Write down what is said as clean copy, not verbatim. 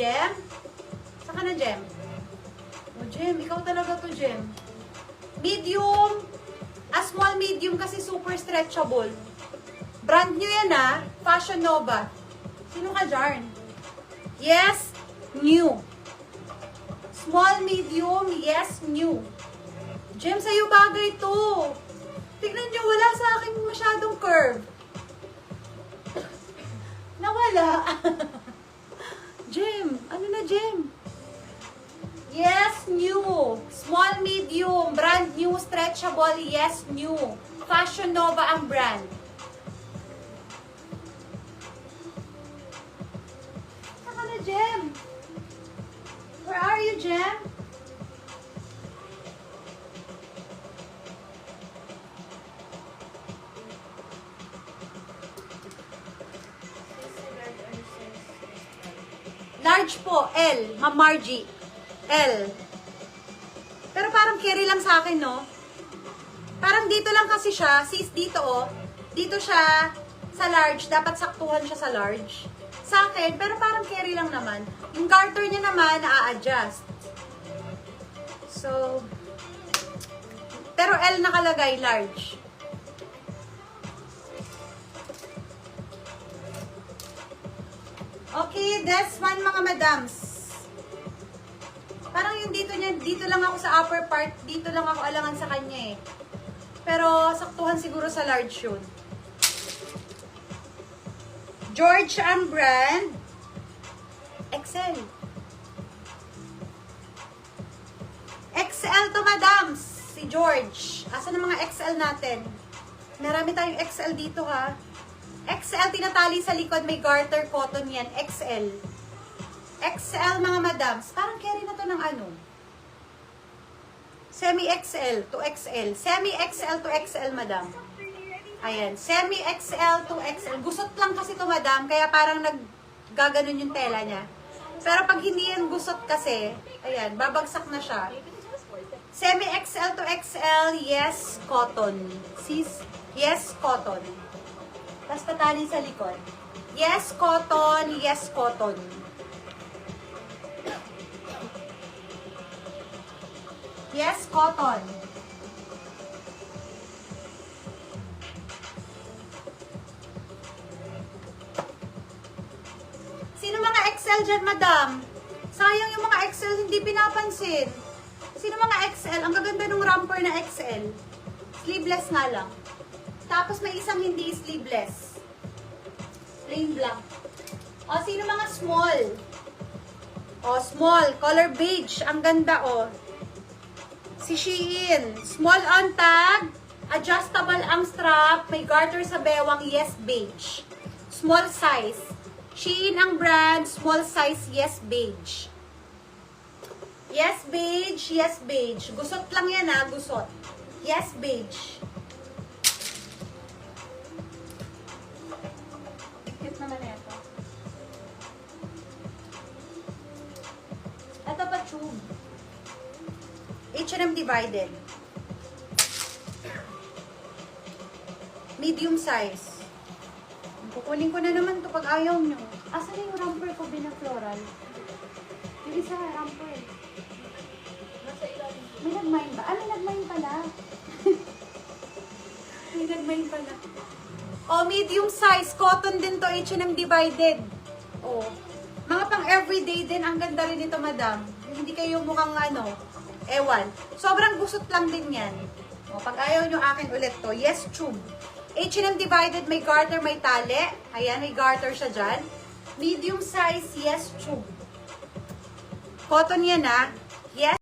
Jem? Saka na, Jem? O, Jem, ikaw talaga to, Jem. Medium. Small medium kasi super stretchable. Brand new yan, ha? Fashion Nova. Sino ka, Jarn? Yes, new. Small, medium, yes, new. Jem, sa'yo bagay to. Tignan nyo, wala sa akin masyadong curve. Nawala. Jem, ano na, Jem? Yes, new. Small, medium, brand new, stretchable, yes, new. Fashion Nova ang brand. Saka na, Jem? Where are you, Jem? Large po, L. Ma'am Margie. L. Pero parang carry lang sa akin, no? Parang dito lang kasi siya. Sis, dito, oh. Dito siya sa large. Dapat saktuhan siya sa large. Sa akin, pero parang carry lang naman. Yung garter niya naman, na-adjust. So, pero L nakalagay, large. Okay, this one, mga madams. Parang yung dito niya, dito lang ako sa upper part, dito lang ako alangan sa kanya eh. Pero saktuhan siguro sa large yun. George ang brand. XL. XL to, madams. Si George. Asan ang mga XL natin? Marami tayong XL dito, ha. XL tinatali sa likod, may garter cotton yan. XL. XL, mga madams. Parang carry na to ng ano? Semi-XL to XL. Semi-XL to XL, madam. Ayan. Semi-XL to XL. Gusot lang kasi to, madam. Kaya parang naggaganon yung tela niya. Pero pag hindi yan gusot kasi, ayan, babagsak na siya. Semi-XL to XL, yes, cotton. Sis, yes, cotton. Tapos tatali sa likod. Yes, cotton. Yes, cotton. Yes, cotton. Sino mga XL dyan, madam? Sayang yung mga XL hindi pinapansin. Sino mga XL? Ang gaganda ng romper na XL. Sleeveless nga lang. Tapos may isang hindi sleeveless. Plain black. O, sino mga small? O, small. Color beige. Ang ganda, o. Si Shein. Small on tag. Adjustable ang strap. May garter sa bewang. Yes, beige. Small size. Shein ang brand. Small size. Yes, beige. Yes, beige. Yes, beige. Gusot lang yan, ha. Gusot. Yes, beige. Cute naman ito. Ito pa tube. H&M divided. Medium size. Kukunin ko na naman to pag ayaw nyo. Asan na yung romper ko floral? Yung isa, romper. May nagmine ba? May nagmine pala. May nagmine pala. Oh, medium size. Cotton din to, H&M divided. Oh. Mga pang everyday din. Ang ganda rin ito, madam. Hindi kayo mukhang ano, ewan. Sobrang gusot lang din yan. O, pag ayaw nyo akin ulit to, yes, tube. H&M divided, may garter, may tali. Ayan, may garter siya dyan. Medium size, yes, tube. Cotton yan, ha. Yes.